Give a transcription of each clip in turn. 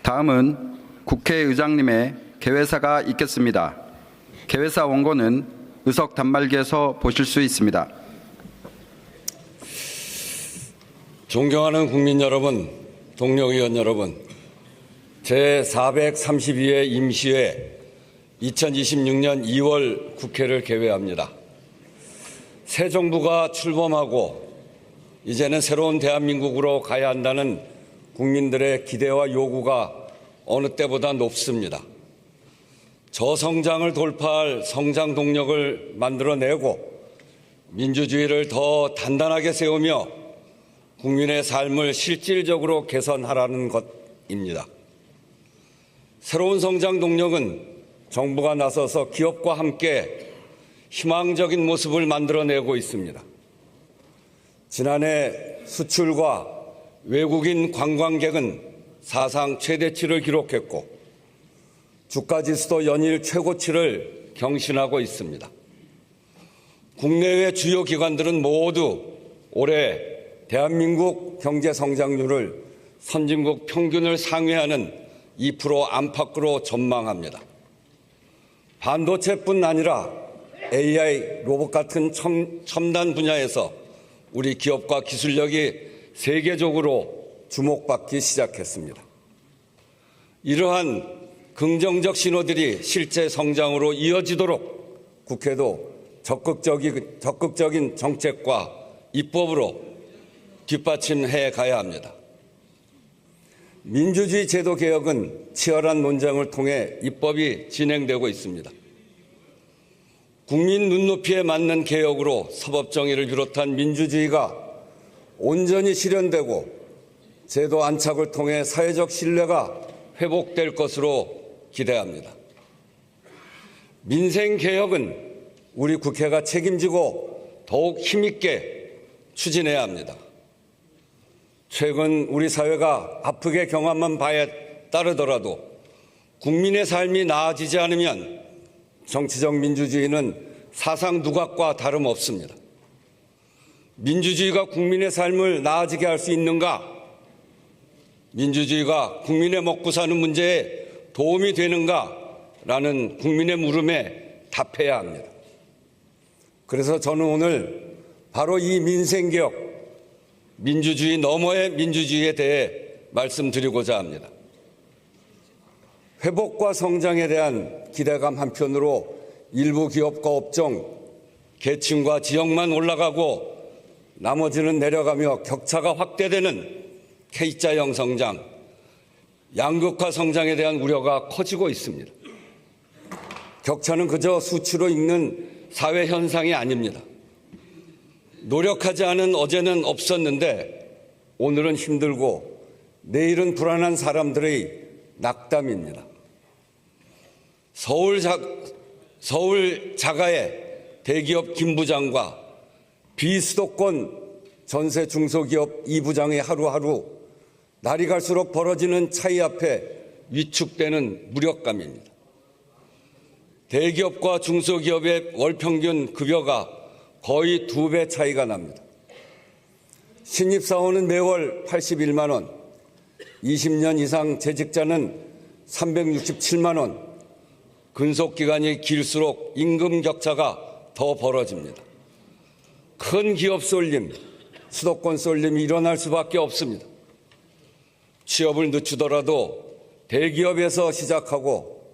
다음은 국회의장님의 개회사가 있겠습니다. 개회사 원고는 의석 단말기에서 보실 수 있습니다. 존경하는 국민 여러분, 동료 의원 여러분, 제432회 임시회 2026년 2월 국회를 개회합니다. 새 정부가 출범하고 이제는 새로운 대한민국으로 가야 한다는 국민들의 기대와 요구가 어느 때보다 높습니다. 저성장을 돌파할 성장 동력을 만들어내고 민주주의를 더 단단하게 세우며 국민의 삶을 실질적으로 개선하라는 것입니다. 새로운 성장 동력은 정부가 나서서 기업과 함께 희망적인 모습을 만들어내고 있습니다. 지난해 수출과 외국인 관광객은 사상 최대치를 기록했고 주가지수도 연일 최고치를 경신하고 있습니다. 국내외 주요 기관들은 모두 올해 대한민국 경제 성장률을 선진국 평균을 상회하는 2% 안팎으로 전망합니다. 반도체뿐 아니라 AI, 로봇 같은 첨단 분야에서 우리 기업과 기술력이 세계적으로 주목받기 시작했습니다. 이러한 긍정적 신호들이 실제 성장으로 이어지도록 국회도 적극적인 정책과 입법으로 뒷받침해 가야 합니다. 민주주의 제도 개혁은 치열한 논쟁을 통해 입법이 진행되고 있습니다. 국민 눈높이에 맞는 개혁으로 사법정의를 비롯한 민주주의가 온전히 실현되고 제도 안착을 통해 사회적 신뢰가 회복될 것으로 기대합니다. 민생개혁은 우리 국회가 책임지고 더욱 힘있게 추진해야 합니다. 최근 우리 사회가 아프게 경험한 바에 따르더라도 국민의 삶이 나아지지 않으면 정치적 민주주의는 사상 누각과 다름없습니다. 민주주의가 국민의 삶을 나아지게 할 수 있는가? 민주주의가 국민의 먹고 사는 문제에 도움이 되는가라는 국민의 물음에 답해야 합니다. 그래서 저는 오늘 바로 이 민생개혁, 민주주의 너머의 민주주의에 대해 말씀드리고자 합니다. 회복과 성장에 대한 기대감 한편으로 일부 기업과 업종, 계층과 지역만 올라가고 나머지는 내려가며 격차가 확대되는 K자형 성장, 양극화 성장에 대한 우려가 커지고 있습니다. 격차는 그저 수치로 읽는 사회 현상이 아닙니다. 노력하지 않은 어제는 없었는데 오늘은 힘들고 내일은 불안한 사람들의 낙담입니다. 서울 자가의 대기업 김부장과 비수도권 전세 중소기업 이부장의 하루하루 날이 갈수록 벌어지는 차이 앞에 위축되는 무력감입니다. 대기업과 중소기업의 월평균 급여가 거의 2배 차이가 납니다. 신입사원은 매월 81만 원, 20년 이상 재직자는 367만 원, 근속기간이 길수록 임금 격차가 더 벌어집니다. 큰 기업 쏠림, 수도권 쏠림이 일어날 수밖에 없습니다. 취업을 늦추더라도 대기업에서 시작하고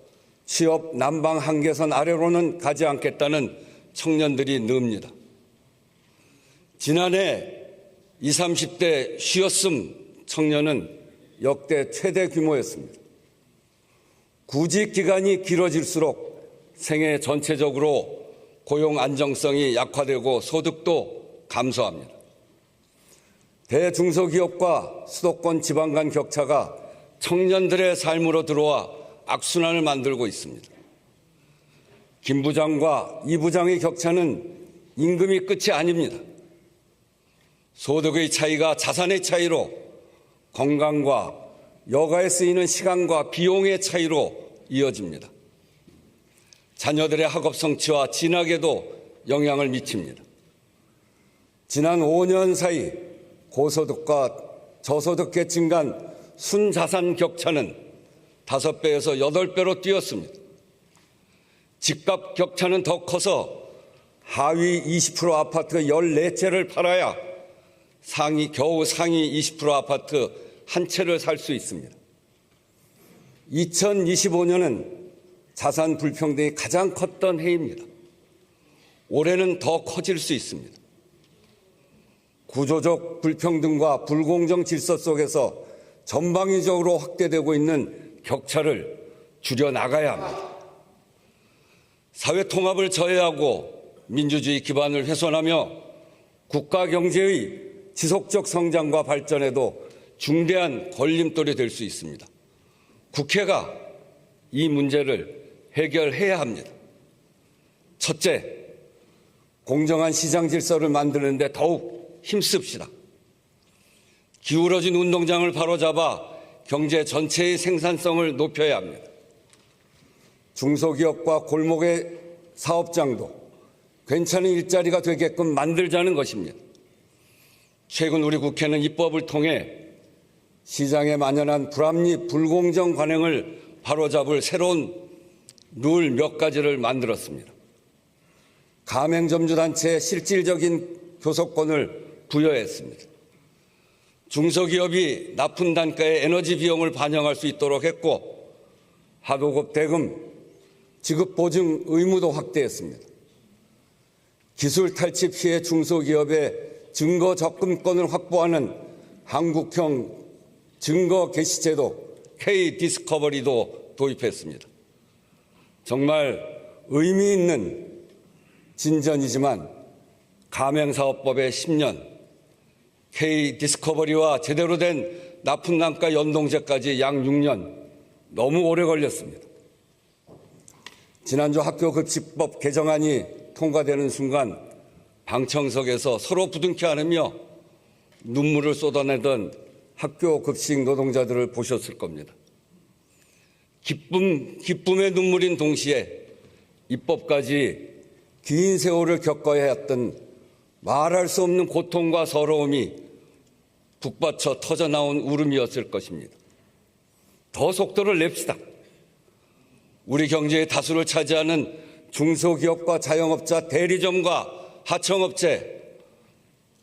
취업 난방 한계선 아래로는 가지 않겠다는 청년들이 늡니다. 지난해 20, 30대 쉬었음 청년은 역대 최대 규모였습니다. 구직 기간이 길어질수록 생애 전체적으로 고용 안정성이 약화되고 소득도 감소합니다. 대중소기업과 수도권 지방 간 격차가 청년들의 삶으로 들어와 악순환을 만들고 있습니다. 김 부장과 이 부장의 격차는 임금이 끝이 아닙니다. 소득의 차이가 자산의 차이로, 건강과 여가에 쓰이는 시간과 비용의 차이로 이어집니다. 자녀들의 학업 성취와 진학에도 영향을 미칩니다. 지난 5년 사이 고소득과 저소득 계층 간 순자산 격차는 5배에서 8배로 뛰었습니다. 집값 격차는 더 커서 하위 20% 아파트 14채를 팔아야 겨우 상위 20% 아파트 한 채를 살 수 있습니다. 2025년은 자산 불평등이 가장 컸던 해입니다. 올해는 더 커질 수 있습니다. 구조적 불평등과 불공정 질서 속에서 전방위적으로 확대되고 있는 격차를 줄여나가야 합니다. 사회 통합을 저해하고 민주주의 기반을 훼손하며 국가 경제의 지속적 성장과 발전에도 중대한 걸림돌이 될 수 있습니다. 국회가 이 문제를 해결해야 합니다. 첫째, 공정한 시장 질서를 만드는 데 더욱 힘씁시다. 기울어진 운동장을 바로잡아 경제 전체의 생산성을 높여야 합니다. 중소기업과 골목의 사업장도 괜찮은 일자리가 되게끔 만들자는 것입니다. 최근 우리 국회는 입법을 통해 시장에 만연한 불합리 불공정 관행을 바로잡을 새로운 룰 몇 가지를 만들었습니다. 가맹점주단체에 실질적인 교섭권을 부여했습니다. 중소기업이 납품 단가의 에너지 비용을 반영할 수 있도록 했고 하도급 대금 지급 보증 의무도 확대했습니다. 기술 탈취 피해 중소기업의 증거 접근권을 확보하는 한국형 증거 개시제도 K-디스커버리도 도입했습니다. 정말 의미 있는 진전이지만 가맹사업법의 10년, K-디스커버리와 제대로 된 납품단가 연동제까지 약 6년, 너무 오래 걸렸습니다. 지난주 학교급식법 개정안이 통과되는 순간 방청석에서 서로 부둥켜 안으며 눈물을 쏟아내던 학교급식 노동자들을 보셨을 겁니다. 기쁨의 눈물인 동시에 입법까지 긴 세월을 겪어야 했던 말할 수 없는 고통과 서러움이 북받쳐 터져나온 울음이었을 것입니다. 더 속도를 냅시다. 우리 경제의 다수를 차지하는 중소기업과 자영업자, 대리점과 하청업체,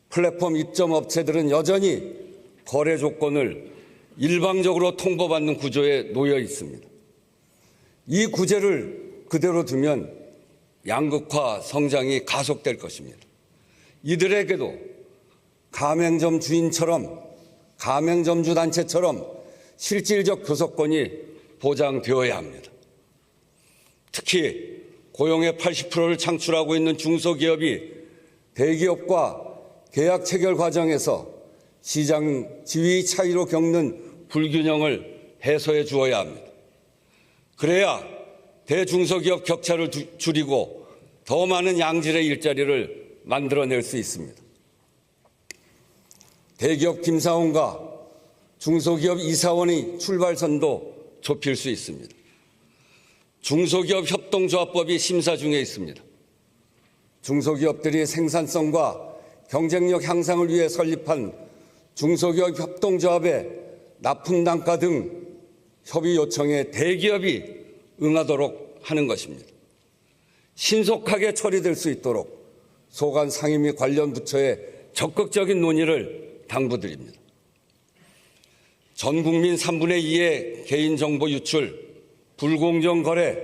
플랫폼 입점업체들은 여전히 거래 조건을 일방적으로 통보받는 구조에 놓여 있습니다. 이 구제를 그대로 두면 양극화 성장이 가속될 것입니다. 이들에게도 가맹점 주인처럼 가맹점주 단체처럼 실질적 교섭권이 보장되어야 합니다. 특히 고용의 80%를 창출하고 있는 중소기업이 대기업과 계약 체결 과정에서 시장 지위 차이로 겪는 불균형을 해소해 주어야 합니다. 그래야 대중소기업 격차를 줄이고 더 많은 양질의 일자리를 만들어낼 수 있습니다. 대기업 김사원과 중소기업 이사원의 출발선도 좁힐 수 있습니다. 중소기업 협동조합법이 심사 중에 있습니다. 중소기업들이 생산성과 경쟁력 향상을 위해 설립한 중소기업 협동조합의 납품단가 등 협의 요청에 대기업이 응하도록 하는 것입니다. 신속하게 처리될 수 있도록 소관 상임 및 관련 부처의 적극적인 논의를 당부드립니다. 전 국민 3분의 2의 개인정보 유출, 불공정 거래,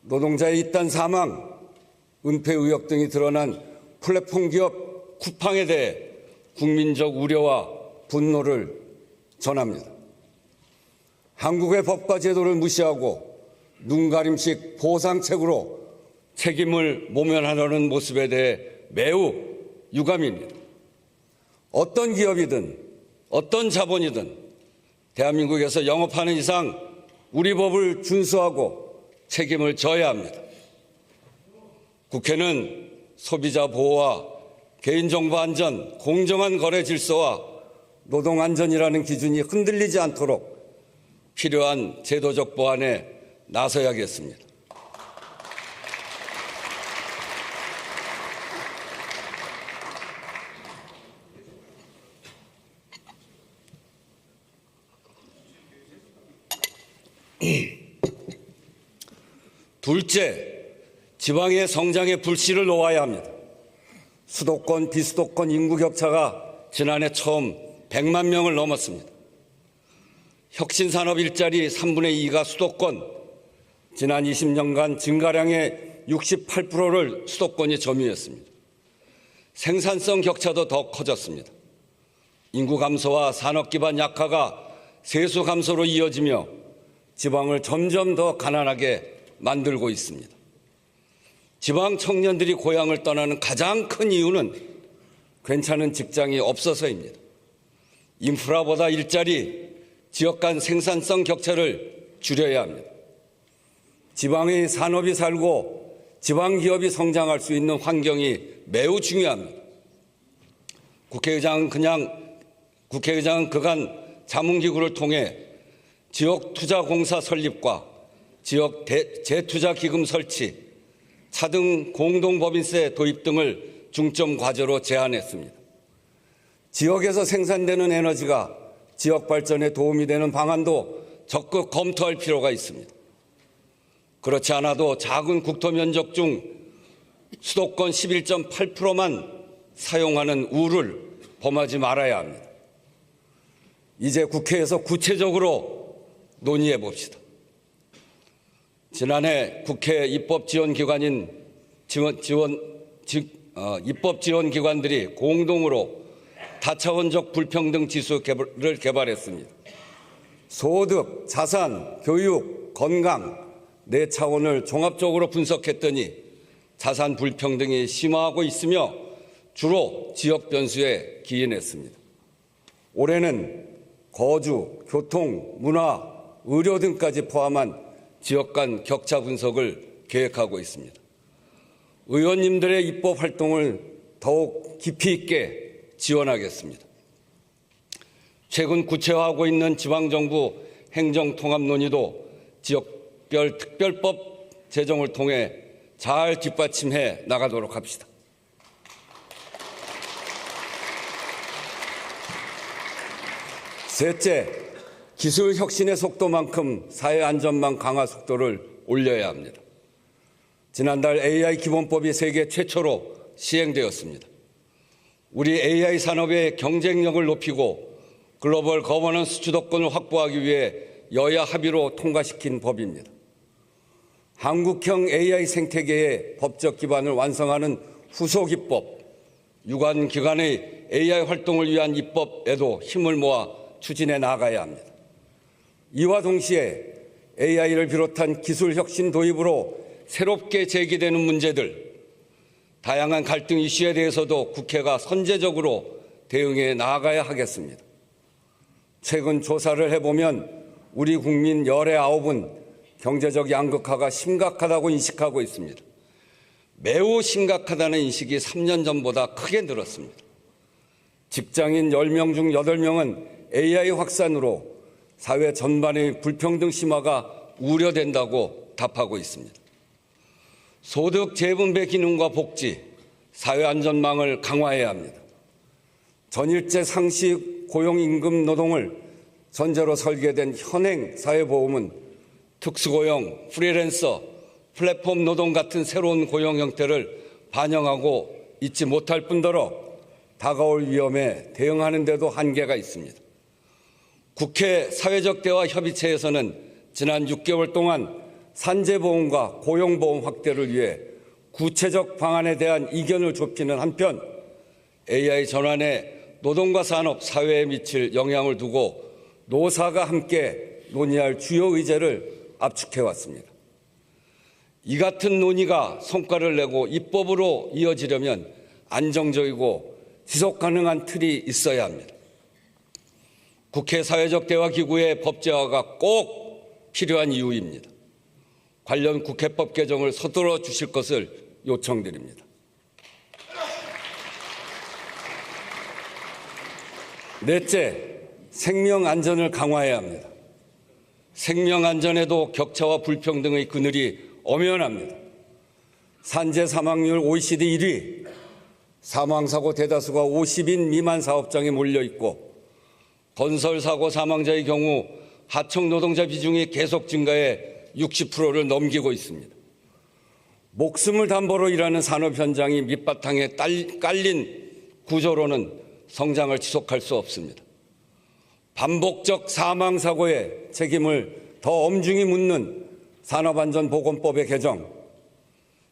노동자의 잇단 사망, 은폐 의혹 등이 드러난 플랫폼 기업 쿠팡에 대해 국민적 우려와 분노를 전합니다. 한국의 법과 제도를 무시하고 눈가림식 보상책으로 책임을 모면하려는 모습에 대해 매우 유감입니다. 어떤 기업이든 어떤 자본이든 대한민국에서 영업하는 이상 우리 법을 준수하고 책임을 져야 합니다. 국회는 소비자 보호와 개인정보 안전, 공정한 거래 질서와 노동 안전이라는 기준이 흔들리지 않도록 필요한 제도적 보완에 나서야겠습니다. 둘째, 지방의 성장에 불씨를 놓아야 합니다. 수도권, 비수도권 인구 격차가 지난해 처음 100만 명을 넘었습니다. 혁신산업 일자리 3분의 2가 수도권, 지난 20년간 증가량의 68%를 수도권이 점유했습니다. 생산성 격차도 더 커졌습니다. 인구 감소와 산업 기반 약화가 세수 감소로 이어지며 지방을 점점 더 가난하게 만들고 있습니다. 지방 청년들이 고향을 떠나는 가장 큰 이유는 괜찮은 직장이 없어서입니다. 인프라보다 일자리, 지역 간 생산성 격차를 줄여야 합니다. 지방의 산업이 살고 지방 기업이 성장할 수 있는 환경이 매우 중요합니다. 국회의장은 그간 자문기구를 통해 지역투자공사 설립과 지역 재투자기금 설치, 차등 공동법인세 도입 등을 중점 과제로 제안했습니다. 지역에서 생산되는 에너지가 지역 발전에 도움이 되는 방안도 적극 검토할 필요가 있습니다. 그렇지 않아도 작은 국토 면적 중 수도권 11.8%만 사용하는 우를 범하지 말아야 합니다. 이제 국회에서 구체적으로 논의해 봅시다. 지난해 국회 입법지원기관들이 공동으로 다차원적 불평등 지수를 개발했습니다. 소득, 자산, 교육, 건강 네 차원을 종합적으로 분석했더니 자산 불평등이 심화하고 있으며 주로 지역 변수에 기인했습니다. 올해는 거주, 교통, 문화, 의료 등까지 포함한 지역 간 격차 분석을 계획하고 있습니다. 의원님들의 입법 활동을 더욱 깊이 있게 지원하겠습니다. 최근 구체화하고 있는 지방정부 행정통합 논의도 지역별 특별법 제정을 통해 잘 뒷받침해 나가도록 합시다. 셋째, 기술 혁신의 속도만큼 사회 안전망 강화 속도를 올려야 합니다. 지난달 AI 기본법이 세계 최초로 시행되었습니다. 우리 AI 산업의 경쟁력을 높이고 글로벌 거버넌스 주도권을 확보하기 위해 여야 합의로 통과시킨 법입니다. 한국형 AI 생태계의 법적 기반을 완성하는 후속 입법, 유관 기관의 AI 활동을 위한 입법에도 힘을 모아 추진해 나가야 합니다. 이와 동시에 AI를 비롯한 기술 혁신 도입으로 새롭게 제기되는 문제들, 다양한 갈등 이슈에 대해서도 국회가 선제적으로 대응해 나아가야 하겠습니다. 최근 조사를 해보면 우리 국민 열의 9은 경제적 양극화가 심각하다고 인식하고 있습니다. 매우 심각하다는 인식이 3년 전보다 크게 늘었습니다. 직장인 10명 중 8명은 AI 확산으로 사회 전반의 불평등 심화가 우려된다고 답하고 있습니다. 소득 재분배 기능과 복지, 사회 안전망을 강화해야 합니다. 전일제 상시 고용임금 노동을 전제로 설계된 현행 사회보험은 특수고용, 프리랜서, 플랫폼 노동 같은 새로운 고용 형태를 반영하고 있지 못할 뿐더러 다가올 위험에 대응하는 데도 한계가 있습니다. 국회 사회적 대화 협의체에서는 지난 6개월 동안 산재보험과 고용보험 확대를 위해 구체적 방안에 대한 이견을 좁히는 한편 AI 전환에 노동과 산업, 사회에 미칠 영향을 두고 노사가 함께 논의할 주요 의제를 압축해왔습니다. 이 같은 논의가 성과를 내고 입법으로 이어지려면 안정적이고 지속 가능한 틀이 있어야 합니다. 국회 사회적 대화 기구의 법제화가 꼭 필요한 이유입니다. 관련 국회법 개정을 서둘러 주실 것을 요청드립니다. 넷째, 생명 안전을 강화해야 합니다. 생명 안전에도 격차와 불평등의 그늘이 엄연합니다. 산재 사망률 OECD 1위, 사망사고 대다수가 50인 미만 사업장에 몰려 있고 건설사고 사망자의 경우 하청 노동자 비중이 계속 증가해 60%를 넘기고 있습니다. 목숨을 담보로 일하는 산업 현장이 밑바탕에 깔린 구조로는 성장을 지속할 수 없습니다. 반복적 사망 사고의 책임을 더 엄중히 묻는 산업안전보건법의 개정,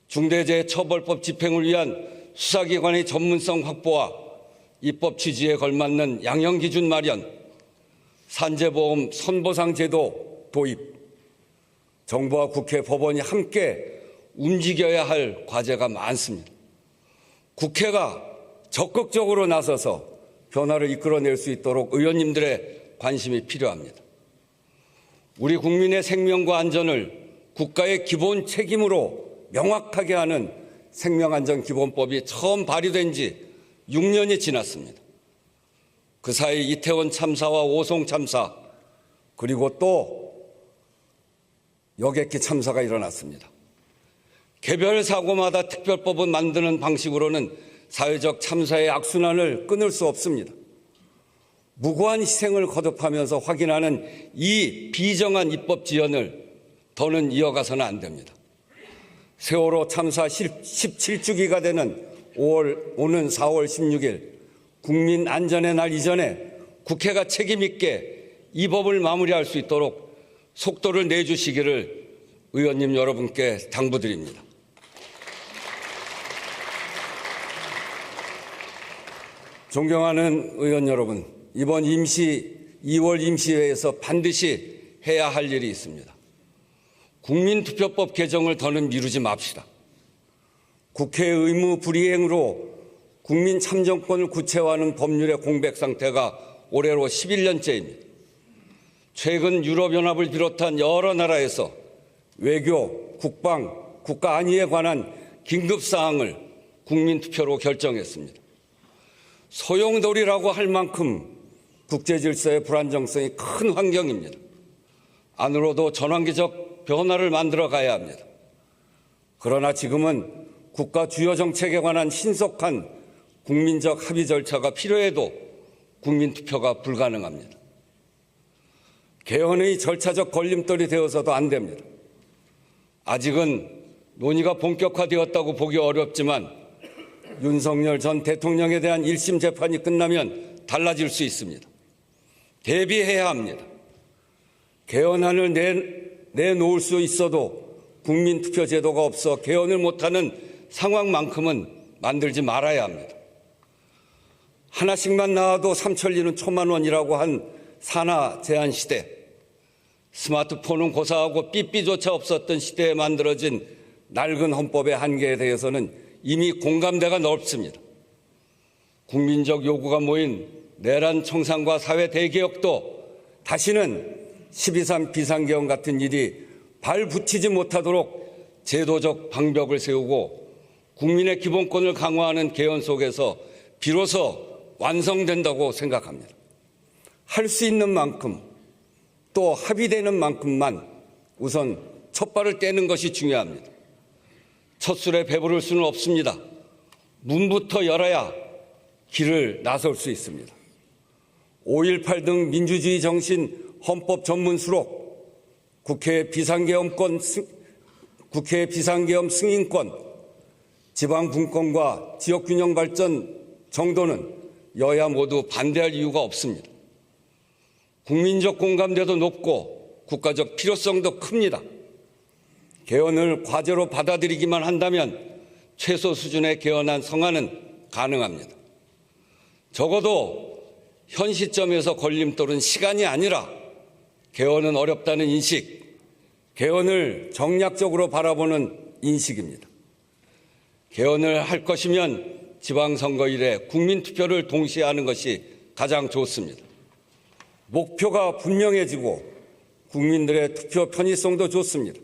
중대재해처벌법 집행을 위한 수사기관의 전문성 확보와 입법 취지에 걸맞는 양형기준 마련, 산재보험 선보상 제도 도입, 정부와 국회, 법원이 함께 움직여야 할 과제가 많습니다. 국회가 적극적으로 나서서 변화를 이끌어낼 수 있도록 의원님들의 관심이 필요합니다. 우리 국민의 생명과 안전을 국가의 기본 책임으로 명확하게 하는 생명안전기본법이 처음 발의된 지 6년이 지났습니다. 그 사이 이태원 참사와 오송 참사, 그리고 또 여객기 참사가 일어났습니다. 개별 사고마다 특별법을 만드는 방식으로는 사회적 참사의 악순환을 끊을 수 없습니다. 무고한 희생을 거듭하면서 확인하는 이 비정한 입법 지연을 더는 이어가서는 안 됩니다. 세월호 참사 17주기가 되는 오는 4월 16일 국민 안전의 날 이전에 국회가 책임 있게 이 법을 마무리할 수 있도록 속도를 내주시기를 의원님 여러분께 당부드립니다. 존경하는 의원 여러분, 이번 2월 임시회에서 반드시 해야 할 일이 있습니다. 국민투표법 개정을 더는 미루지 맙시다. 국회 의무 불이행으로 국민 참정권을 구체화하는 법률의 공백 상태가 올해로 11년째입니다. 최근 유럽연합을 비롯한 여러 나라에서 외교, 국방, 국가 안위에 관한 긴급사항을 국민투표로 결정했습니다. 소용돌이라고 할 만큼 국제질서의 불안정성이 큰 환경입니다. 안으로도 전환기적 변화를 만들어 가야 합니다. 그러나 지금은 국가 주요 정책에 관한 신속한 국민적 합의 절차가 필요해도 국민투표가 불가능합니다. 개헌의 절차적 걸림돌이 되어서도 안 됩니다. 아직은 논의가 본격화되었다고 보기 어렵지만 윤석열 전 대통령에 대한 1심 재판이 끝나면 달라질 수 있습니다. 대비해야 합니다. 개헌안을 내놓을 수 있어도 국민투표 제도가 없어 개헌을 못하는 상황만큼은 만들지 말아야 합니다. 하나씩만 나와도 삼천리는 초만원이라고 한 산하 제한 시대, 스마트폰은 고사하고 삐삐조차 없었던 시대에 만들어진 낡은 헌법의 한계에 대해서는 이미 공감대가 넓습니다. 국민적 요구가 모인 내란 청산과 사회 대개혁도 다시는 12.3 비상계엄 같은 일이 발붙이지 못하도록 제도적 방벽을 세우고 국민의 기본권을 강화하는 개헌 속에서 비로소 완성된다고 생각합니다. 할 수 있는 만큼 또 합의되는 만큼만 우선 첫발을 떼는 것이 중요합니다. 첫 술에 배부를 수는 없습니다. 문부터 열어야 길을 나설 수 있습니다. 5.18 등 민주주의 정신 헌법 전문 수록, 국회 비상계엄 승인권, 지방 분권과 지역균형 발전 정도는 여야 모두 반대할 이유가 없습니다. 국민적 공감대도 높고 국가적 필요성도 큽니다. 개헌을 과제로 받아들이기만 한다면 최소 수준의 개헌안 성안은 가능합니다. 적어도 현 시점에서 걸림돌은 시간이 아니라 개헌은 어렵다는 인식, 개헌을 정략적으로 바라보는 인식입니다. 개헌을 할 것이면 지방선거일에 국민투표를 동시에 하는 것이 가장 좋습니다. 목표가 분명해지고 국민들의 투표 편의성도 좋습니다.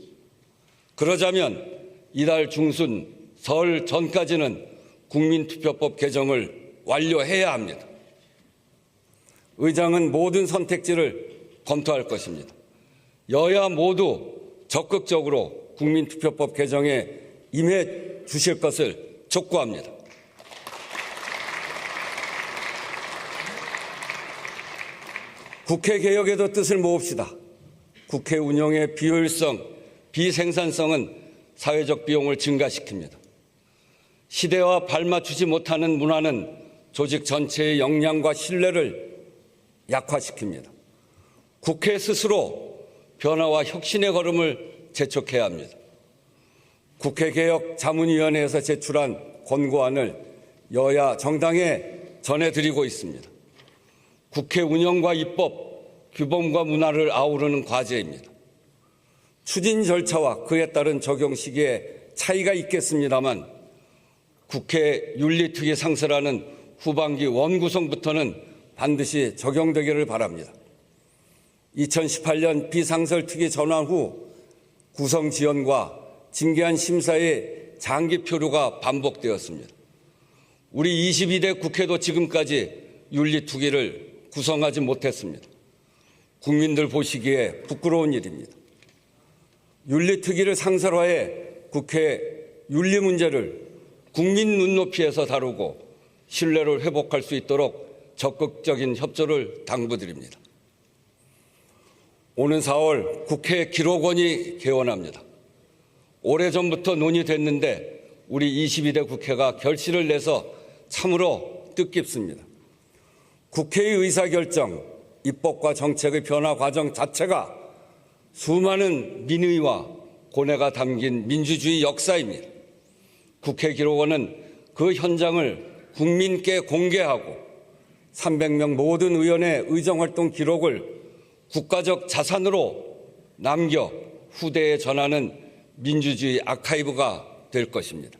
그러자면 이달 중순 설 전까지는 국민투표법 개정을 완료해야 합니다. 의장은 모든 선택지를 검토할 것입니다. 여야 모두 적극적으로 국민투표법 개정에 임해 주실 것을 촉구합니다. 국회 개혁에도 뜻을 모읍시다. 국회 운영의 비효율성, 비생산성은 사회적 비용을 증가시킵니다. 시대와 발맞추지 못하는 문화는 조직 전체의 역량과 신뢰를 약화시킵니다. 국회 스스로 변화와 혁신의 걸음을 재촉해야 합니다. 국회개혁 자문위원회에서 제출한 권고안을 여야 정당에 전해드리고 있습니다. 국회 운영과 입법, 규범과 문화를 아우르는 과제입니다. 추진 절차와 그에 따른 적용 시기에 차이가 있겠습니다만 국회 윤리특위 상설하는 후반기 원구성부터는 반드시 적용되기를 바랍니다. 2018년 비상설특위 전환 후 구성 지연과 징계안 심사의 장기 표류가 반복되었습니다. 우리 22대 국회도 지금까지 윤리특위를 구성하지 못했습니다. 국민들 보시기에 부끄러운 일입니다. 윤리특위를 상설화해 국회 윤리 문제를 국민 눈높이에서 다루고 신뢰를 회복할 수 있도록 적극적인 협조를 당부드립니다. 오는 4월 국회 기록원이 개원합니다. 오래전부터 논의됐는데 우리 22대 국회가 결실을 내서 참으로 뜻깊습니다. 국회의 의사결정, 입법과 정책의 변화 과정 자체가 수많은 민의와 고뇌가 담긴 민주주의 역사입니다. 국회 기록원은 그 현장을 국민께 공개하고 300명 모든 의원의 의정활동 기록을 국가적 자산으로 남겨 후대에 전하는 민주주의 아카이브가 될 것입니다.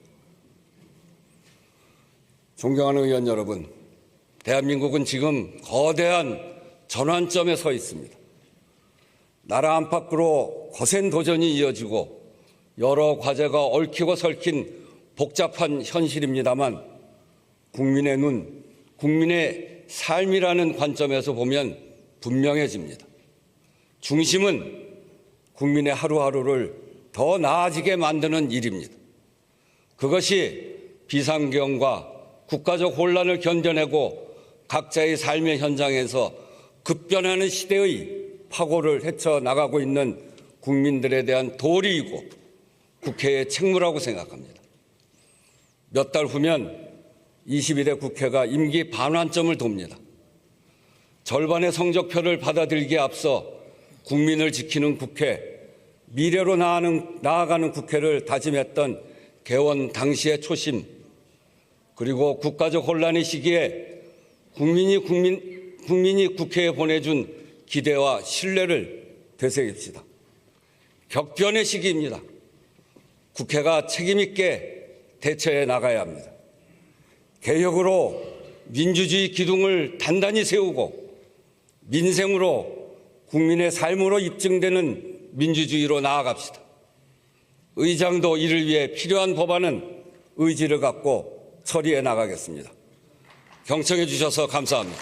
존경하는 의원 여러분, 대한민국은 지금 거대한 전환점에 서 있습니다. 나라 안팎으로 거센 도전이 이어지고 여러 과제가 얽히고 설킨 복잡한 현실입니다만 국민의 눈, 국민의 삶이라는 관점에서 보면 분명해집니다. 중심은 국민의 하루하루를 더 나아지게 만드는 일입니다. 그것이 비상경과 국가적 혼란을 견뎌내고 각자의 삶의 현장에서 급변하는 시대의 파고를 헤쳐나가고 있는 국민들에 대한 도리이고 국회의 책무라고 생각합니다. 몇 달 후면 22대 국회가 임기 반환점을 돕니다. 절반의 성적표를 받아들이기에 앞서 국민을 지키는 국회, 미래로 나아가는 국회를 다짐했던 개원 당시의 초심, 그리고 국가적 혼란의 시기에 국민이 국회에 보내준 기대와 신뢰를 되새깁시다. 격변의 시기입니다. 국회가 책임있게 대처해 나가야 합니다. 개혁으로 민주주의 기둥을 단단히 세우고 민생으로 국민의 삶으로 입증되는 민주주의로 나아갑시다. 의장도 이를 위해 필요한 법안은 의지를 갖고 처리해 나가겠습니다. 경청해 주셔서 감사합니다.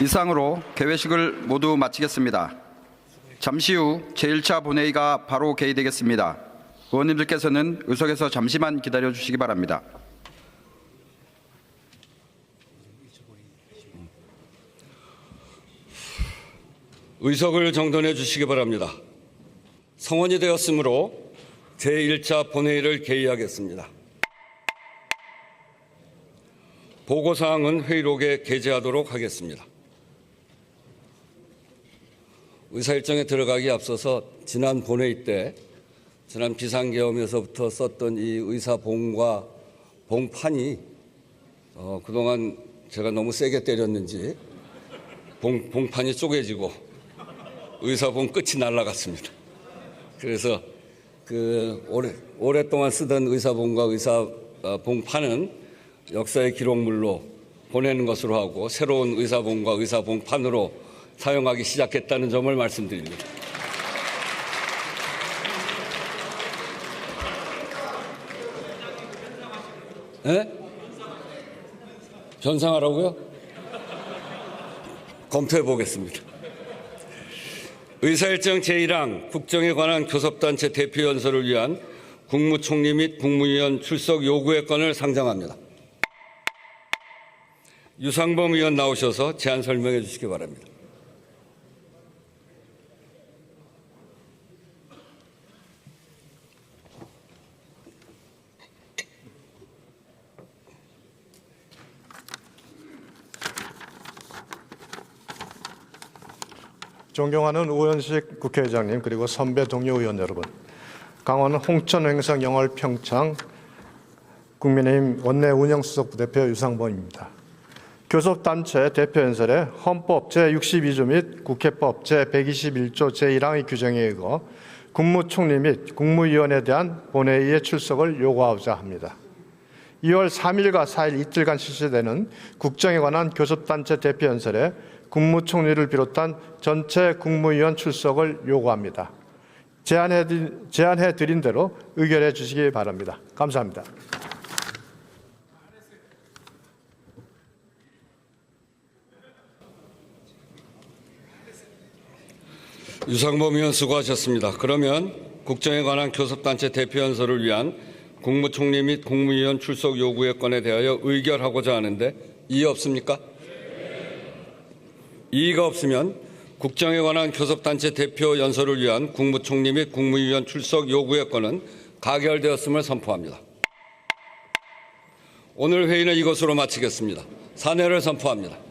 이상으로 개회식을 모두 마치겠습니다. 잠시 후 제1차 본회의가 바로 개의되겠습니다. 의원님들께서는 의석에서 잠시만 기다려 주시기 바랍니다. 의석을 정돈해 주시기 바랍니다. 성원이 되었으므로 제1차 본회의를 개의하겠습니다. 보고사항은 회의록에 게재하도록 하겠습니다. 의사일정에 들어가기에 앞서서 지난 본회의 때 지난 비상계엄에서부터 썼던 이 의사봉과 봉판이 그동안 제가 너무 세게 때렸는지 봉판이 쪼개지고 의사봉 끝이 날아갔습니다. 그래서 오랫동안 쓰던 의사봉과 의사봉판은 역사의 기록물로 보내는 것으로 하고 새로운 의사봉과 의사봉판으로 사용하기 시작했다는 점을 말씀드립니다. 네? 변상하라고요? 검토해 보겠습니다. 의사일정 제1항 국정에 관한 교섭단체 대표연설을 위한 국무총리 및 국무위원 출석 요구의 건을 상정합니다. 유상범 의원 나오셔서 제안 설명해 주시기 바랍니다. 존경하는 우원식 국회의장님, 그리고 선배 동료 의원 여러분, 강원 홍천 횡성 영월 평창 국민의힘 원내 운영수석 부대표 유상범입니다. 교섭단체 대표연설에 헌법 제62조 및 국회법 제121조 제1항의 규정에 의거 국무총리 및 국무위원에 대한 본회의의 출석을 요구하고자 합니다. 2월 3일과 4일 이틀간 실시되는 국정에 관한 교섭단체 대표연설에 국무총리를 비롯한 전체 국무위원 출석을 요구합니다. 제안해 드린 대로 의결해 주시기 바랍니다. 감사합니다. 유상범 의원 수고하셨습니다. 그러면 국정에 관한 교섭단체 대표연설을 위한 국무총리 및 국무위원 출석 요구의 건에 대하여 의결하고자 하는데 이의 없습니까? 이의가 없으면 국정에 관한 교섭단체 대표연설을 위한 국무총리 및 국무위원 출석 요구의 건은 가결되었음을 선포합니다. 오늘 회의는 이것으로 마치겠습니다. 사내를 선포합니다.